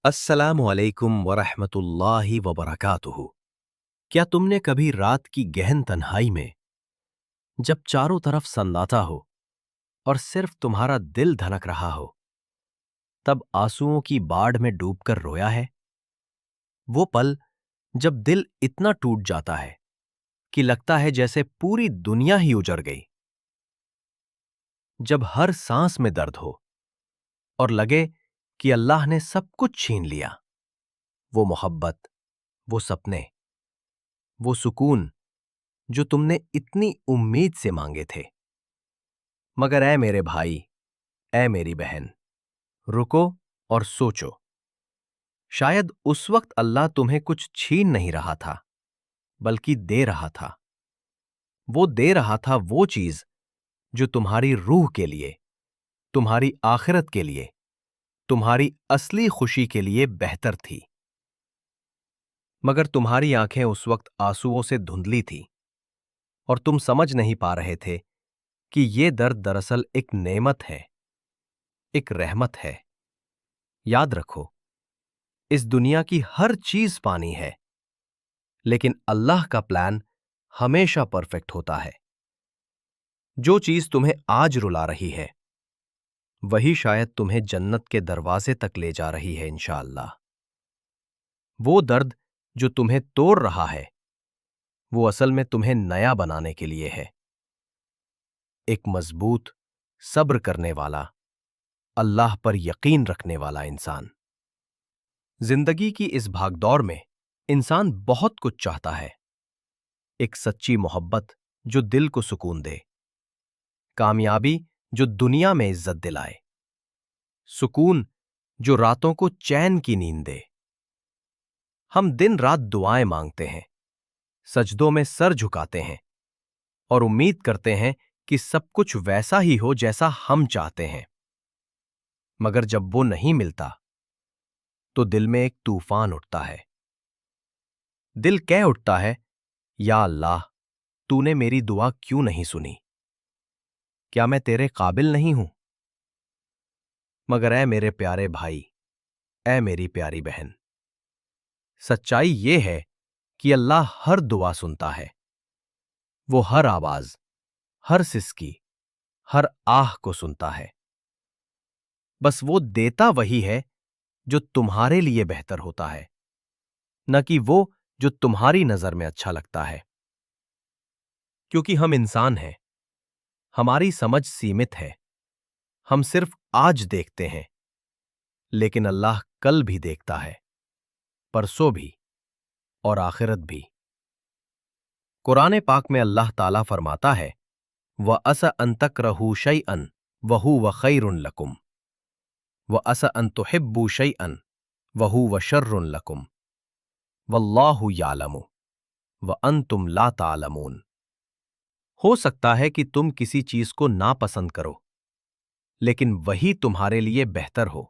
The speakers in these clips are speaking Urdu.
السلام علیکم ورحمۃ اللہ وبرکاتہ۔ کیا تم نے کبھی رات کی گہن تنہائی میں جب چاروں طرف سناٹا ہو اور صرف تمہارا دل دھڑک رہا ہو تب آنسوؤں کی باڑھ میں ڈوب کر رویا ہے؟ وہ پل جب دل اتنا ٹوٹ جاتا ہے کہ لگتا ہے جیسے پوری دنیا ہی اجڑ گئی، جب ہر سانس میں درد ہو اور لگے کہ اللہ نے سب کچھ چھین لیا، وہ محبت، وہ سپنے، وہ سکون جو تم نے اتنی امید سے مانگے تھے۔ مگر اے میرے بھائی، اے میری بہن، رکو اور سوچو، شاید اس وقت اللہ تمہیں کچھ چھین نہیں رہا تھا بلکہ دے رہا تھا۔ وہ دے رہا تھا وہ چیز جو تمہاری روح کے لیے، تمہاری آخرت کے لیے، تمہاری اصلی خوشی کے لیے بہتر تھی۔ مگر تمہاری آنکھیں اس وقت آنسوؤں سے دھندلی تھی اور تم سمجھ نہیں پا رہے تھے کہ یہ درد دراصل ایک نعمت ہے، ایک رحمت ہے۔ یاد رکھو، اس دنیا کی ہر چیز پانی ہے، لیکن اللہ کا پلان ہمیشہ پرفیکٹ ہوتا ہے۔ جو چیز تمہیں آج رلا رہی ہے وہی شاید تمہیں جنت کے دروازے تک لے جا رہی ہے انشاءاللہ۔ وہ درد جو تمہیں توڑ رہا ہے وہ اصل میں تمہیں نیا بنانے کے لیے ہے۔ ایک مضبوط، صبر کرنے والا، اللہ پر یقین رکھنے والا انسان۔ زندگی کی اس بھاگ دوڑ میں انسان بہت کچھ چاہتا ہے۔ ایک سچی محبت جو دل کو سکون دے، کامیابی جو دنیا میں عزت دلائے، سکون جو راتوں کو چین کی نیند دے۔ ہم دن رات دعائیں مانگتے ہیں، سجدوں میں سر جھکاتے ہیں اور امید کرتے ہیں کہ سب کچھ ویسا ہی ہو جیسا ہم چاہتے ہیں۔ مگر جب وہ نہیں ملتا تو دل میں ایک طوفان اٹھتا ہے۔ دل کہہ اٹھتا ہے، یا اللہ، تو نے میری دعا کیوں نہیں سنی؟ کیا میں تیرے قابل نہیں ہوں؟ مگر اے میرے پیارے بھائی، اے میری پیاری بہن، سچائی یہ ہے کہ اللہ ہر دعا سنتا ہے۔ وہ ہر آواز، ہر سسکی، ہر آہ کو سنتا ہے۔ بس وہ دیتا وہی ہے جو تمہارے لیے بہتر ہوتا ہے، نہ کہ وہ جو تمہاری نظر میں اچھا لگتا ہے۔ کیونکہ ہم انسان ہیں، ہماری سمجھ سیمت ہے، ہم صرف آج دیکھتے ہیں، لیکن اللہ کل بھی دیکھتا ہے، پرسوں بھی اور آخرت بھی۔ قرآن پاک میں اللہ تعالیٰ فرماتا ہے، وَعَسَىٰ أَن تَكْرَهُوا شَيْئًا وَهُوَ خَيْرٌ لَكُمْ وَعَسَىٰ أَن تُحِبُّوا شَيْئًا وَهُوَ شَرٌّ لَكُمْ وَاللَّهُ يَعْلَمُ وَأَنتُمْ لَا تَعْلَمُونَ۔ ہو سکتا ہے کہ تم کسی چیز کو ناپسند کرو، لیکن وہی تمہارے لیے بہتر ہو،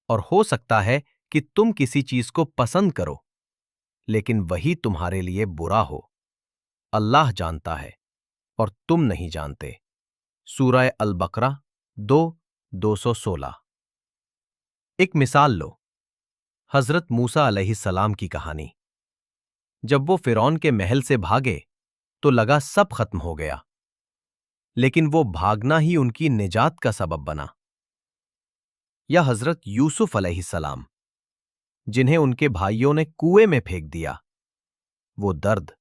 اور ہو سکتا ہے کہ تم کسی چیز کو پسند کرو، لیکن وہی تمہارے لیے برا ہو۔ اللہ جانتا ہے اور تم نہیں جانتے۔ سورہ البقرہ 2:216۔ ایک مثال لو، حضرت موسیٰ علیہ السلام کی کہانی۔ جب وہ فرعون کے محل سے بھاگے تو لگا سب ختم ہو گیا، لیکن وہ بھاگنا ہی ان کی نجات کا سبب بنا۔ یا حضرت یوسف علیہ السلام، جنہیں ان کے بھائیوں نے کنویں میں پھینک دیا۔ وہ درد،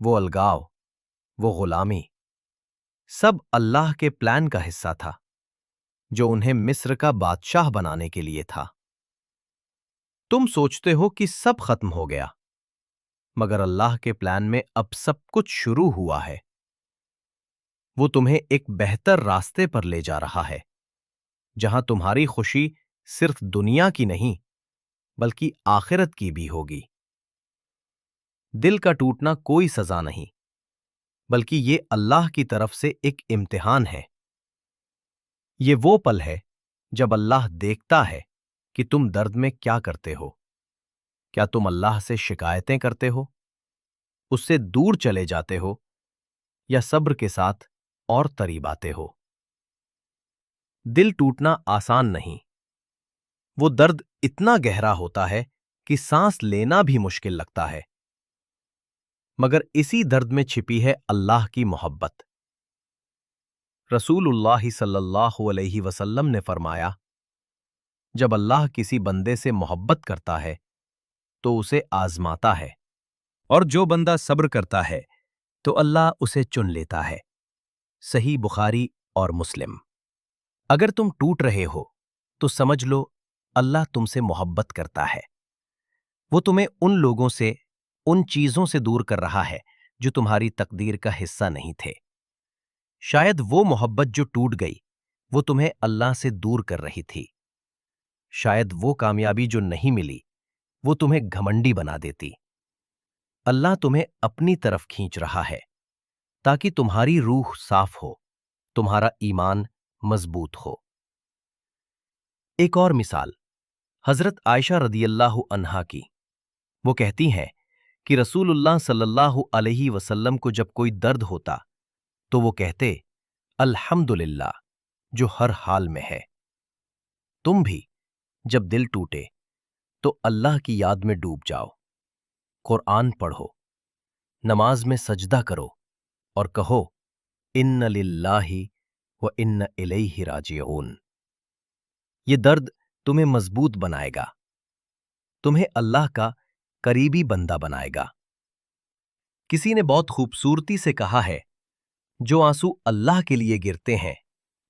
وہ الگاؤ، وہ غلامی، سب اللہ کے پلان کا حصہ تھا جو انہیں مصر کا بادشاہ بنانے کے لیے تھا۔ تم سوچتے ہو کہ سب ختم ہو گیا، مگر اللہ کے پلان میں اب سب کچھ شروع ہوا ہے۔ وہ تمہیں ایک بہتر راستے پر لے جا رہا ہے، جہاں تمہاری خوشی صرف دنیا کی نہیں بلکہ آخرت کی بھی ہوگی۔ دل کا ٹوٹنا کوئی سزا نہیں، بلکہ یہ اللہ کی طرف سے ایک امتحان ہے۔ یہ وہ پل ہے جب اللہ دیکھتا ہے کہ تم درد میں کیا کرتے ہو۔ کیا تم اللہ سے شکایتیں کرتے ہو، اس سے دور چلے جاتے ہو، یا صبر کے ساتھ اور قریب آتے ہو؟ دل ٹوٹنا آسان نہیں، وہ درد اتنا گہرا ہوتا ہے کہ سانس لینا بھی مشکل لگتا ہے، مگر اسی درد میں چھپی ہے اللہ کی محبت۔ رسول اللہ صلی اللہ علیہ وسلم نے فرمایا، جب اللہ کسی بندے سے محبت کرتا ہے تو اسے آزماتا ہے، اور جو بندہ صبر کرتا ہے تو اللہ اسے چن لیتا ہے۔ صحیح بخاری اور مسلم۔ اگر تم ٹوٹ رہے ہو تو سمجھ لو اللہ تم سے محبت کرتا ہے۔ وہ تمہیں ان لوگوں سے، ان چیزوں سے دور کر رہا ہے جو تمہاری تقدیر کا حصہ نہیں تھے۔ شاید وہ محبت جو ٹوٹ گئی وہ تمہیں اللہ سے دور کر رہی تھی۔ شاید وہ کامیابی جو نہیں ملی وہ تمہیں گھمنڈی بنا دیتی۔ اللہ تمہیں اپنی طرف کھینچ رہا ہے تاکہ تمہاری روح صاف ہو، تمہارا ایمان مضبوط ہو۔ ایک اور مثال حضرت عائشہ رضی اللہ عنہا کی۔ وہ کہتی ہیں کہ رسول اللہ صلی اللہ علیہ وسلم کو جب کوئی درد ہوتا تو وہ کہتے، الحمدللہ جو ہر حال میں ہے۔ تم بھی جب دل ٹوٹے تو اللہ کی یاد میں ڈوب جاؤ، قرآن پڑھو، نماز میں سجدہ کرو اور کہو، ان للہ و ان الیہ راجعون۔ یہ درد تمہیں مضبوط بنائے گا، تمہیں اللہ کا قریبی بندہ بنائے گا۔ کسی نے بہت خوبصورتی سے کہا ہے، جو آنسو اللہ کے لیے گرتے ہیں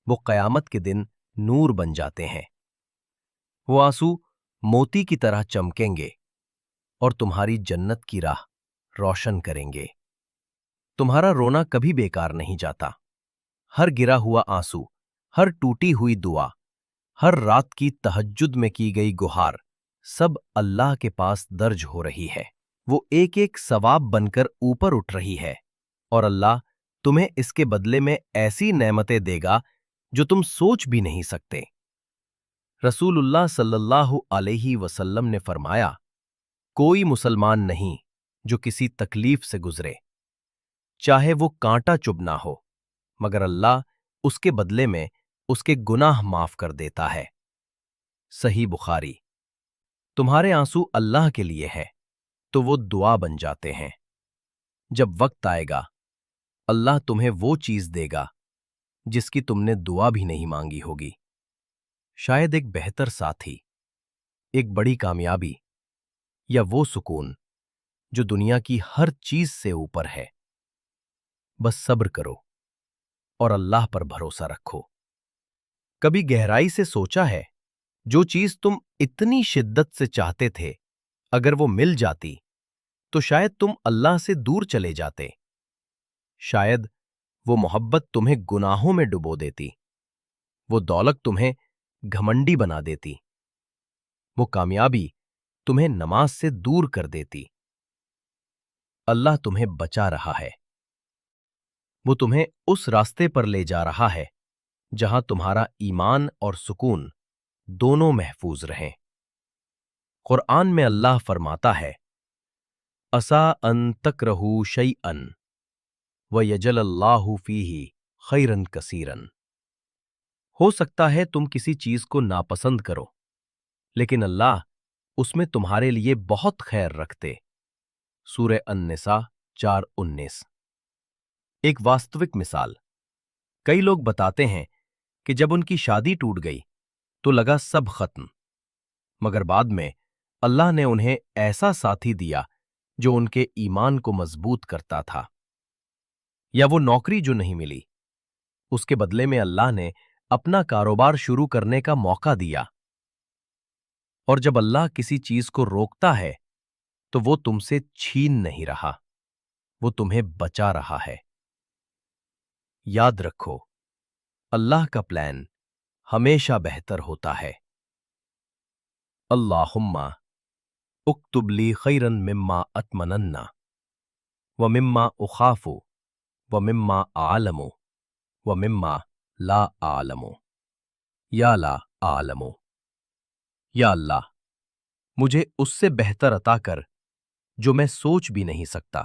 وہ قیامت کے دن نور بن جاتے ہیں۔ وہ آنسو موتی کی طرح چمکیں گے اور تمہاری جنت کی راہ روشن کریں گے۔ تمہارا رونا کبھی بیکار نہیں جاتا۔ ہر گرا ہوا آنسو، ہر ٹوٹی ہوئی دعا، ہر رات کی تہجد میں کی گئی گہار، سب اللہ کے پاس درج ہو رہی ہے۔ وہ ایک ایک ثواب بن کر اوپر اٹھ رہی ہے، اور اللہ تمہیں اس کے بدلے میں ایسی نعمتیں دے گا جو تم سوچ بھی نہیں سکتے۔ رسول اللہ صلی اللہ علیہ وسلم نے فرمایا، کوئی مسلمان نہیں جو کسی تکلیف سے گزرے، چاہے وہ کانٹا چبھنا ہو، مگر اللہ اس کے بدلے میں اس کے گناہ معاف کر دیتا ہے۔ صحیح بخاری۔ تمہارے آنسو اللہ کے لیے ہے تو وہ دعا بن جاتے ہیں۔ جب وقت آئے گا اللہ تمہیں وہ چیز دے گا جس کی تم نے دعا بھی نہیں مانگی ہوگی۔ شاید ایک بہتر ساتھی، ایک بڑی کامیابی، یا وہ سکون جو دنیا کی ہر چیز سے اوپر ہے۔ بس صبر کرو اور اللہ پر بھروسہ رکھو۔ کبھی گہرائی سے سوچا ہے، جو چیز تم اتنی شدت سے چاہتے تھے اگر وہ مل جاتی تو شاید تم اللہ سے دور چلے جاتے۔ شاید وہ محبت تمہیں گناہوں میں ڈبو دیتی، وہ دولت تمہیں گھمنڈی بنا دیتی، وہ کامیابی تمہیں نماز سے دور کر دیتی۔ اللہ تمہیں بچا رہا ہے، وہ تمہیں اس راستے پر لے جا رہا ہے جہاں تمہارا ایمان اور سکون دونوں محفوظ رہیں۔ قرآن میں اللہ فرماتا ہے، عَسَىٰ أَن تَكْرَهُوا شَيْئًا وَيَجْعَلَ اللَّهُ فِيهِ خَيْرًا كَثِيرًا۔ ہو سکتا ہے تم کسی چیز کو ناپسند کرو، لیکن اللہ اس میں تمہارے لیے بہت خیر رکھتے۔ سورہ النساء 4:19۔ ایک واستوک مثال، کئی لوگ بتاتے ہیں کہ جب ان کی شادی ٹوٹ گئی تو لگا سب ختم، مگر بعد میں اللہ نے انہیں ایسا ساتھی دیا جو ان کے ایمان کو مضبوط کرتا تھا۔ یا وہ نوکری جو نہیں ملی، اس کے بدلے میں اللہ نے اپنا کاروبار شروع کرنے کا موقع دیا۔ اور جب اللہ کسی چیز کو روکتا ہے تو وہ تم سے چھین نہیں رہا، وہ تمہیں بچا رہا ہے۔ یاد رکھو، اللہ کا پلان ہمیشہ بہتر ہوتا ہے۔ اللہم اکتب لی خیرا مما اتمنى ومما اخاف ومما اعلم ومما لا اعلم یا لا اعلم۔ یا اللہ مجھے اس سے بہتر عطا کر جو میں سوچ بھی نہیں سکتا،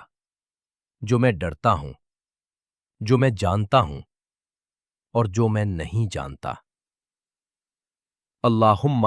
جو میں ڈرتا ہوں، جو میں جانتا ہوں اور جو میں نہیں جانتا۔ اللہم